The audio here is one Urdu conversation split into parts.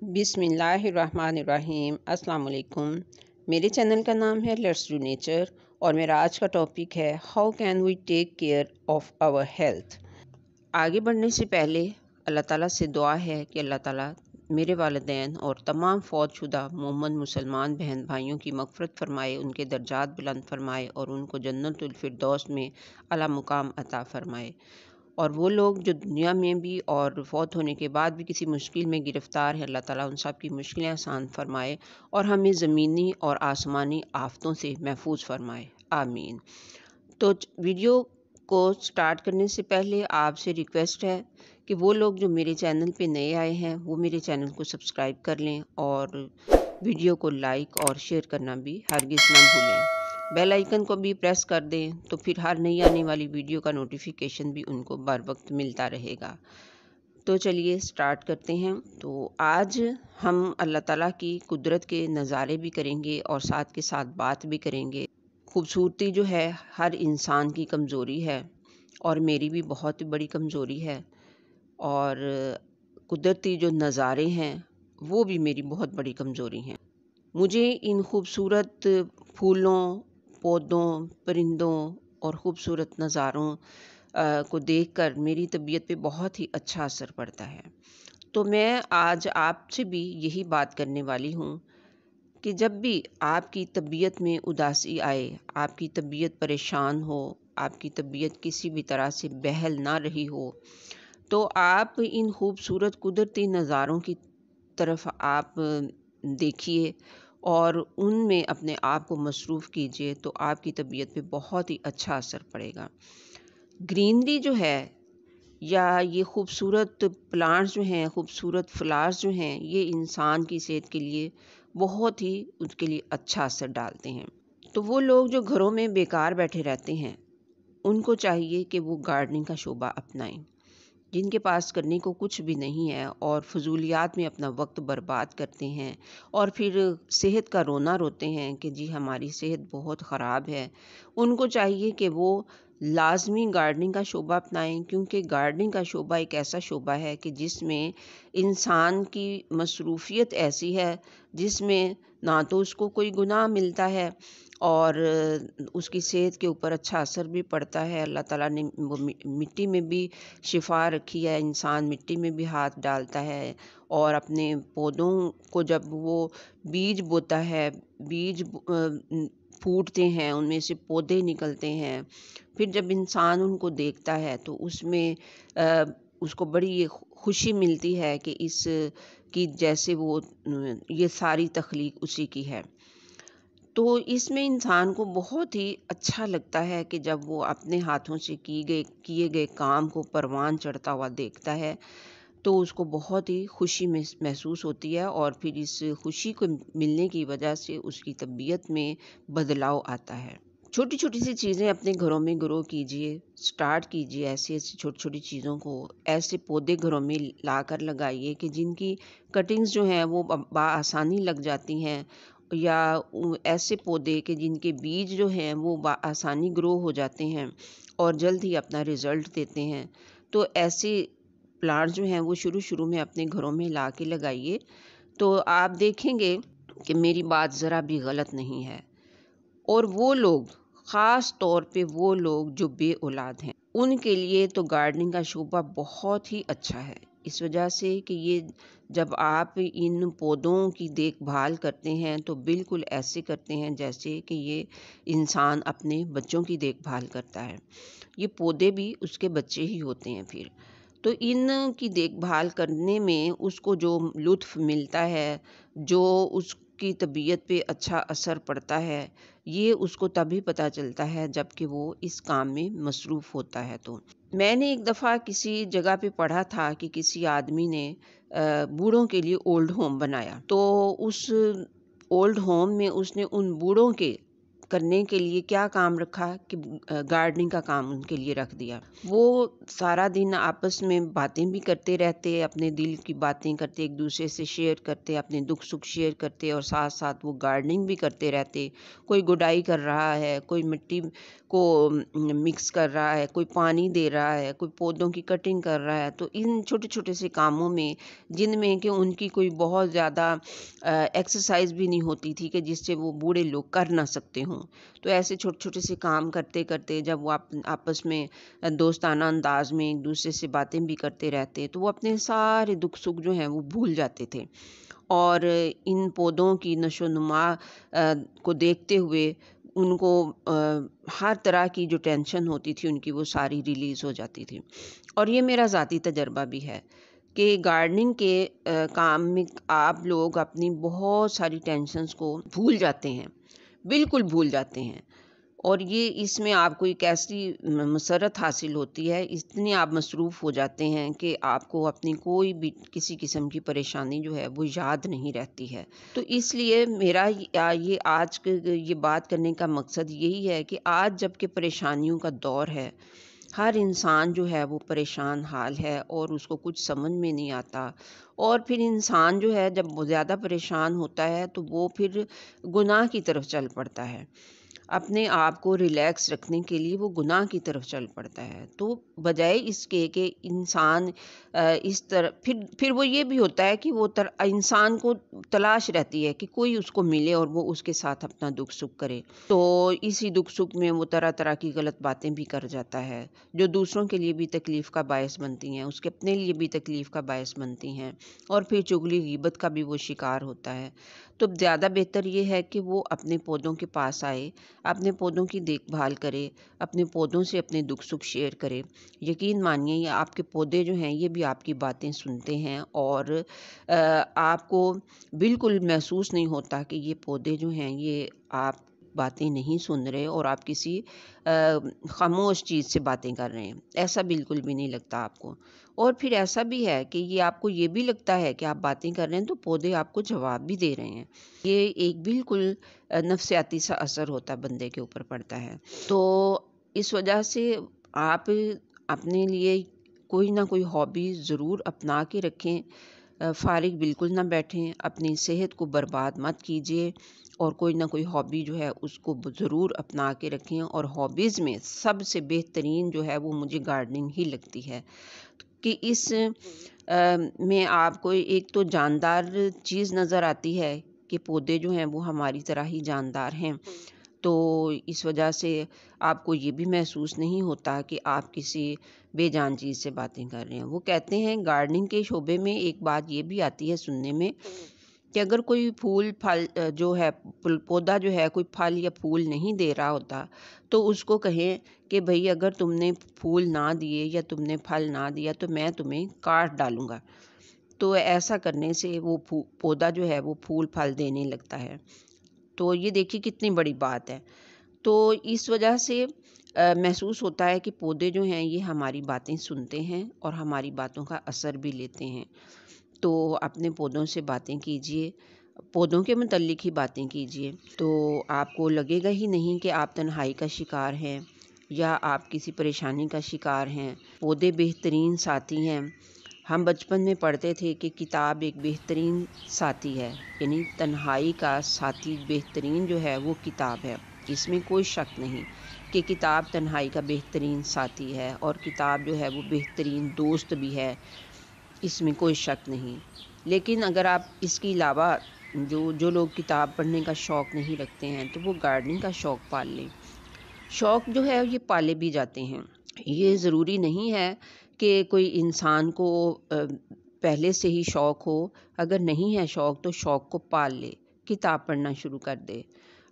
بسم اللہ الرحمن الرحیم۔ السلام علیکم۔ میرے چینل کا نام ہے لیٹس ڈو نیچر اور میرا آج کا ٹاپک ہے how can we take care of our health. آگے بڑھنے سے پہلے اللہ تعالیٰ سے دعا ہے کہ اللہ تعالیٰ میرے والدین اور تمام فوت شدہ مومن مسلمان بہن بھائیوں کی مغفرت فرمائے، ان کے درجات بلند فرمائے اور ان کو جنت الفردوس میں اعلیٰ مقام عطا فرمائے۔ اور وہ لوگ جو دنیا میں بھی اور فوت ہونے کے بعد بھی کسی مشکل میں گرفتار ہیں، اللہ تعالیٰ ان سب کی مشکلیں آسان فرمائے اور ہمیں زمینی اور آسمانی آفتوں سے محفوظ فرمائے، آمین۔ تو ویڈیو کو سٹارٹ کرنے سے پہلے آپ سے ریکویسٹ ہے کہ وہ لوگ جو میرے چینل پہ نئے آئے ہیں وہ میرے چینل کو سبسکرائب کر لیں اور ویڈیو کو لائک اور شیئر کرنا بھی ہرگز نہ بھولیں۔ بیل آئیکن کو بھی پریس کر دیں تو پھر ہر نئی آنے والی ویڈیو کا نوٹیفیکیشن بھی ان کو بر وقت ملتا رہے گا۔ تو چلیے سٹارٹ کرتے ہیں۔ تو آج ہم اللہ تعالیٰ کی قدرت کے نظارے بھی کریں گے اور ساتھ کے ساتھ بات بھی کریں گے۔ خوبصورتی جو ہے ہر انسان کی کمزوری ہے اور میری بھی بہت بڑی کمزوری ہے، اور قدرتی جو نظارے ہیں وہ بھی میری بہت بڑی کمزوری ہیں۔ مجھے ان خوبصورت پھولوں، پودوں، پرندوں اور خوبصورت نظاروں کو دیکھ کر میری طبیعت پہ بہت ہی اچھا اثر پڑتا ہے۔ تو میں آج آپ سے بھی یہی بات کرنے والی ہوں کہ جب بھی آپ کی طبیعت میں اداسی آئے، آپ کی طبیعت پریشان ہو، آپ کی طبیعت کسی بھی طرح سے بحل نہ رہی ہو، تو آپ ان خوبصورت قدرتی نظاروں کی طرف آپ دیکھیے اور ان میں اپنے آپ کو مصروف کیجیے، تو آپ کی طبیعت پہ بہت ہی اچھا اثر پڑے گا۔ گرینری جو ہے یا یہ خوبصورت پلانٹس جو ہیں، خوبصورت فلاورز جو ہیں، یہ انسان کی صحت کے لیے بہت ہی اس کے لیے اچھا اثر ڈالتے ہیں۔ تو وہ لوگ جو گھروں میں بیکار بیٹھے رہتے ہیں ان کو چاہیے کہ وہ گارڈننگ کا شعبہ اپنائیں۔ جن کے پاس کرنے کو کچھ بھی نہیں ہے اور فضولیات میں اپنا وقت برباد کرتے ہیں اور پھر صحت کا رونا روتے ہیں کہ جی ہماری صحت بہت خراب ہے، ان کو چاہیے کہ وہ لازمی گارڈننگ کا شعبہ اپنائیں، کیونکہ گارڈننگ کا شعبہ ایک ایسا شعبہ ہے کہ جس میں انسان کی مصروفیت ایسی ہے جس میں نہ تو اس کو کوئی گناہ ملتا ہے اور اس کی صحت کے اوپر اچھا اثر بھی پڑتا ہے۔ اللہ تعالیٰ نے وہ مٹی میں بھی شفا رکھی ہے، انسان مٹی میں بھی ہاتھ ڈالتا ہے اور اپنے پودوں کو جب وہ بیج بوتا ہے، بیج پھوٹتے ہیں، ان میں سے پودے نکلتے ہیں، پھر جب انسان ان کو دیکھتا ہے تو اس میں اس کو بڑی یہ خوشی ملتی ہے کہ اس کی جیسے وہ یہ ساری تخلیق اسی کی ہے۔ تو اس میں انسان کو بہت ہی اچھا لگتا ہے کہ جب وہ اپنے ہاتھوں سے کیے گئے کام کو پروان چڑھتا ہوا دیکھتا ہے تو اس کو بہت ہی خوشی محسوس ہوتی ہے، اور پھر اس خوشی کو ملنے کی وجہ سے اس کی طبیعت میں بدلاؤ آتا ہے۔ چھوٹی چھوٹی سی چیزیں اپنے گھروں میں گرو کیجئے، سٹارٹ کیجئے ایسی چھوٹی چھوٹی چیزوں کو۔ ایسے پودے گھروں میں لا کر لگائیے کہ جن کی کٹنگز جو ہیں وہ بآسانی لگ جاتی ہیں، یا ایسے پودے کہ جن کے بیج جو ہیں وہ بآسانی گرو ہو جاتے ہیں اور جلد ہی اپنا رزلٹ دیتے ہیں۔ تو ایسے پلانٹ جو ہیں وہ شروع میں اپنے گھروں میں لا کے لگائیے، تو آپ دیکھیں گے کہ میری بات ذرا بھی غلط نہیں ہے۔ اور وہ لوگ، خاص طور پہ وہ لوگ جو بے اولاد ہیں، ان کے لیے تو گارڈننگ کا شعبہ بہت ہی اچھا ہے، اس وجہ سے کہ یہ جب آپ ان پودوں کی دیکھ بھال کرتے ہیں تو بالکل ایسے کرتے ہیں جیسے کہ یہ انسان اپنے بچوں کی دیکھ بھال کرتا ہے۔ یہ پودے بھی اس کے بچے ہی ہوتے ہیں پھر۔ تو ان کی دیکھ بھال کرنے میں اس کو جو لطف ملتا ہے، جو اس کی طبیعت پہ اچھا اثر پڑتا ہے، یہ اس کو تبھی پتہ چلتا ہے جب کہ وہ اس کام میں مصروف ہوتا ہے۔ تو میں نے ایک دفعہ کسی جگہ پہ پڑھا تھا کہ کسی آدمی نے بوڑھوں کے لیے اولڈ ہوم بنایا، تو اس اولڈ ہوم میں اس نے ان بوڑھوں کے کرنے کے لیے کیا کام رکھا کہ گارڈننگ کا کام ان کے لیے رکھ دیا۔ وہ سارا دن آپس میں باتیں بھی کرتے رہتے، اپنے دل کی باتیں کرتے، ایک دوسرے سے شیئر کرتے، اپنے دکھ سکھ شیئر کرتے، اور ساتھ ساتھ وہ گارڈننگ بھی کرتے رہتے۔ کوئی گڈائی کر رہا ہے، کوئی مٹی کو مکس کر رہا ہے، کوئی پانی دے رہا ہے، کوئی پودوں کی کٹنگ کر رہا ہے۔ تو ان چھوٹے چھوٹے سے کاموں میں، جن میں کہ ان کی کوئی بہت زیادہ ایکسرسائز بھی نہیں ہوتی تھی کہ جس سے وہ بوڑھے لوگ کر نہ سکتے ہوں، تو ایسے چھوٹے چھوٹے سے کام کرتے کرتے جب وہ آپس میں دوستانہ انداز میں ایک دوسرے سے باتیں بھی کرتے رہتے، تو وہ اپنے سارے دکھ سکھ جو ہیں وہ بھول جاتے تھے، اور ان پودوں کی نشو و نما کو دیکھتے ہوئے ان کو ہر طرح کی جو ٹینشن ہوتی تھی ان کی وہ ساری ریلیز ہو جاتی تھی۔ اور یہ میرا ذاتی تجربہ بھی ہے کہ گارڈننگ کے کام میں آپ لوگ اپنی بہت ساری ٹینشنز کو بھول جاتے ہیں، بالکل بھول جاتے ہیں، اور یہ اس میں آپ کو ایک ایسی مسرت حاصل ہوتی ہے، اتنے آپ مصروف ہو جاتے ہیں کہ آپ کو اپنی کوئی بھی کسی قسم کی پریشانی جو ہے وہ یاد نہیں رہتی ہے۔ تو اس لیے میرا یہ آج یہ بات کرنے کا مقصد یہی ہے کہ آج جب کہ پریشانیوں کا دور ہے، ہر انسان جو ہے وہ پریشان حال ہے اور اس کو کچھ سمجھ میں نہیں آتا، اور پھر انسان جو ہے جب وہ زیادہ پریشان ہوتا ہے تو وہ پھر گناہ کی طرف چل پڑتا ہے، اپنے آپ کو ریلیکس رکھنے کے لیے وہ گناہ کی طرف چل پڑتا ہے۔ تو بجائے اس کے کہ انسان اس طرح پھر وہ یہ بھی ہوتا ہے کہ وہ انسان کو تلاش رہتی ہے کہ کوئی اس کو ملے اور وہ اس کے ساتھ اپنا دکھ سکھ کرے، تو اسی دکھ سکھ میں وہ طرح طرح کی غلط باتیں بھی کر جاتا ہے جو دوسروں کے لیے بھی تکلیف کا باعث بنتی ہیں، اس کے اپنے لیے بھی تکلیف کا باعث بنتی ہیں، اور پھر چغلی غیبت کا بھی وہ شکار ہوتا ہے۔ تو زیادہ بہتر یہ ہے کہ وہ اپنے پودوں کے پاس آئے، اپنے پودوں کی دیکھ بھال کرے، اپنے پودوں سے اپنے دکھ سکھ شیئر کرے۔ یقین مانیے یہ آپ کے پودے جو ہیں یہ بھی آپ کی باتیں سنتے ہیں، اور آپ کو بالکل محسوس نہیں ہوتا کہ یہ پودے جو ہیں یہ آپ باتیں نہیں سن رہے اور آپ کسی خاموش چیز سے باتیں کر رہے ہیں، ایسا بالکل بھی نہیں لگتا آپ کو۔ اور پھر ایسا بھی ہے کہ یہ آپ کو یہ بھی لگتا ہے کہ آپ باتیں کر رہے ہیں تو پودے آپ کو جواب بھی دے رہے ہیں۔ یہ ایک بالکل نفسیاتی سا اثر ہوتا ہے، بندے کے اوپر پڑتا ہے۔ تو اس وجہ سے آپ اپنے لیے کوئی نہ کوئی ہابی ضرور اپنا کے رکھیں، فارغ بالکل نہ بیٹھیں، اپنی صحت کو برباد مت کیجیے، اور کوئی نہ کوئی ہابی جو ہے اس کو ضرور اپنا کے رکھیں۔ اور ہابیز میں سب سے بہترین جو ہے وہ مجھے گارڈننگ ہی لگتی ہے، کہ اس میں آپ کو ایک تو جاندار چیز نظر آتی ہے کہ پودے جو ہیں وہ ہماری طرح ہی جاندار ہیں، تو اس وجہ سے آپ کو یہ بھی محسوس نہیں ہوتا کہ آپ کسی بے جان چیز سے باتیں کر رہے ہیں۔ وہ کہتے ہیں گارڈننگ کے شعبے میں ایک بات یہ بھی آتی ہے سننے میں کہ اگر کوئی پھول پھل جو ہے پودا جو ہے کوئی پھل یا پھول نہیں دے رہا ہوتا تو اس کو کہیں کہ بھئی اگر تم نے پھول نہ دیے یا تم نے پھل نہ دیا تو میں تمہیں کاٹ ڈالوں گا، تو ایسا کرنے سے وہ پودا جو ہے وہ پھول پھل دینے لگتا ہے۔ تو یہ دیکھیے کتنی بڑی بات ہے۔ تو اس وجہ سے محسوس ہوتا ہے کہ پودے جو ہیں یہ ہماری باتیں سنتے ہیں اور ہماری باتوں کا اثر بھی لیتے ہیں۔ تو اپنے پودوں سے باتیں کیجئے، پودوں کے متعلق ہی باتیں کیجئے، تو آپ کو لگے گا ہی نہیں کہ آپ تنہائی کا شکار ہیں یا آپ کسی پریشانی کا شکار ہیں۔ پودے بہترین ساتھی ہیں۔ ہم بچپن میں پڑھتے تھے کہ کتاب ایک بہترین ساتھی ہے، یعنی تنہائی کا ساتھی بہترین جو ہے وہ کتاب ہے، اس میں کوئی شک نہیں کہ کتاب تنہائی کا بہترین ساتھی ہے، اور کتاب جو ہے وہ بہترین دوست بھی ہے، اس میں کوئی شک نہیں۔ لیکن اگر آپ اس کے علاوہ جو لوگ کتاب پڑھنے کا شوق نہیں رکھتے ہیں تو وہ گارڈننگ کا شوق پال لیں۔ شوق جو ہے یہ پالے بھی جاتے ہیں، یہ ضروری نہیں ہے کہ کوئی انسان کو پہلے سے ہی شوق ہو، اگر نہیں ہے شوق تو شوق کو پال لے، کتاب پڑھنا شروع کر دے،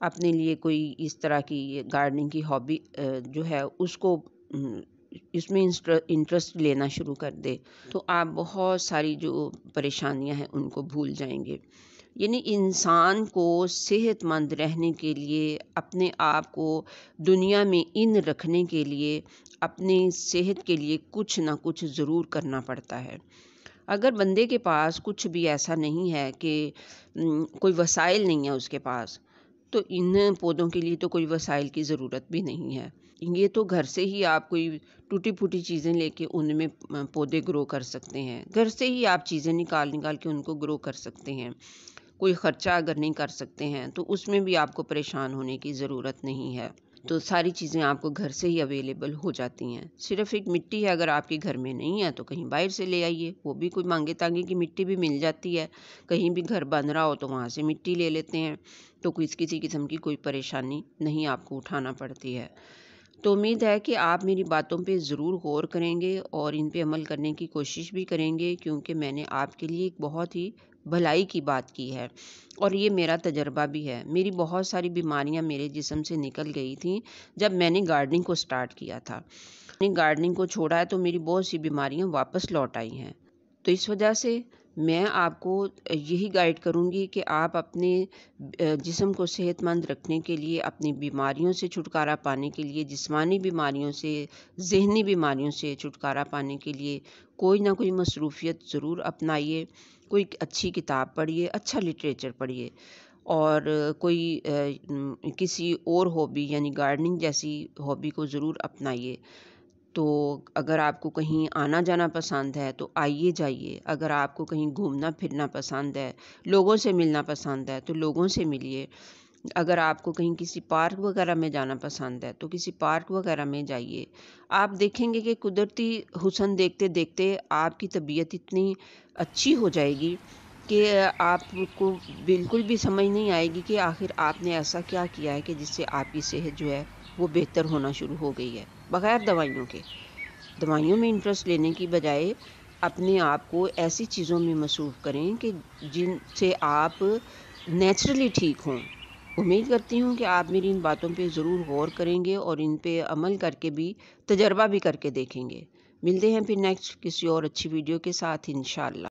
اپنے لیے کوئی اس طرح کی گارڈننگ کی ہابی جو ہے اس کو اس میں انٹرسٹ لینا شروع کر دے، تو آپ بہت ساری جو پریشانیاں ہیں ان کو بھول جائیں گے۔ یعنی انسان کو صحت مند رہنے کے لیے، اپنے آپ کو دنیا میں رکھنے کے لیے، اپنی صحت کے لیے کچھ نہ کچھ ضرور کرنا پڑتا ہے۔ اگر بندے کے پاس کچھ بھی ایسا نہیں ہے کہ کوئی وسائل نہیں ہے اس کے پاس، تو ان پودوں کے لیے تو کوئی وسائل کی ضرورت بھی نہیں ہے. یہ تو گھر سے ہی آپ کوئی ٹوٹی پھوٹی چیزیں لے کے ان میں پودے گرو کر سکتے ہیں. گھر سے ہی آپ چیزیں نکال کے ان کو گرو کر سکتے ہیں. کوئی خرچہ اگر نہیں کر سکتے ہیں تو اس میں بھی آپ کو پریشان ہونے کی ضرورت نہیں ہے. تو ساری چیزیں آپ کو گھر سے ہی اویلیبل ہو جاتی ہیں. صرف ایک مٹی ہے، اگر آپ کے گھر میں نہیں ہے تو کہیں باہر سے لے آئیے. وہ بھی کوئی مانگے تانگے کی مٹی بھی مل جاتی ہے. کہیں بھی گھر بن رہا ہو تو وہاں سے مٹی لے لیتے ہیں. تو کسی قسم کی کوئی پریشانی نہیں آپ کو اٹھانا پڑتی ہے. تو امید ہے کہ آپ میری باتوں پہ ضرور غور کریں گے اور ان پہ عمل کرنے کی کوشش بھی کریں گے، کیونکہ میں نے آپ کے لیے ایک بہت ہی بھلائی کی بات کی ہے اور یہ میرا تجربہ بھی ہے. میری بہت ساری بیماریاں میرے جسم سے نکل گئی تھیں جب میں نے گارڈننگ کو سٹارٹ کیا تھا. میں نے گارڈننگ کو چھوڑا ہے تو میری بہت سی بیماریاں واپس لوٹ آئی ہیں. تو اس وجہ سے میں آپ کو یہی گائیڈ کروں گی کہ آپ اپنے جسم کو صحت مند رکھنے کے لیے، اپنی بیماریوں سے چھٹکارا پانے کے لیے، جسمانی بیماریوں سے، ذہنی بیماریوں سے چھٹکارا پانے کے لیے کوئی نہ کوئی مصروفیت ضرور اپنائیے. کوئی اچھی کتاب پڑھیے، اچھا لٹریچر پڑھیے، اور کوئی کسی اور ہابی یعنی گارڈننگ جیسی ہابی کو ضرور اپنائیے. تو اگر آپ کو کہیں آنا جانا پسند ہے تو آئیے جائیے. اگر آپ کو کہیں گھومنا پھرنا پسند ہے، لوگوں سے ملنا پسند ہے تو لوگوں سے ملیے. اگر آپ کو کہیں کسی پارک وغیرہ میں جانا پسند ہے تو کسی پارک وغیرہ میں جائیے. آپ دیکھیں گے کہ قدرتی حسن دیکھتے دیکھتے آپ کی طبیعت اتنی اچھی ہو جائے گی کہ آپ کو بالکل بھی سمجھ نہیں آئے گی کہ آخر آپ نے ایسا کیا کیا ہے کہ جس سے آپ کی صحت جو ہے وہ بہتر ہونا شروع ہو گئی ہے بغیر دوائیوں کے. دوائیوں میں انٹرسٹ لینے کی بجائے اپنے آپ کو ایسی چیزوں میں مصروف کریں کہ جن سے آپ نیچرلی ٹھیک ہوں. امید کرتی ہوں کہ آپ میری ان باتوں پہ ضرور غور کریں گے اور ان پہ عمل کر کے بھی تجربہ بھی کر کے دیکھیں گے. ملتے ہیں پھر نیکسٹ کسی اور اچھی ویڈیو کے ساتھ انشاءاللہ.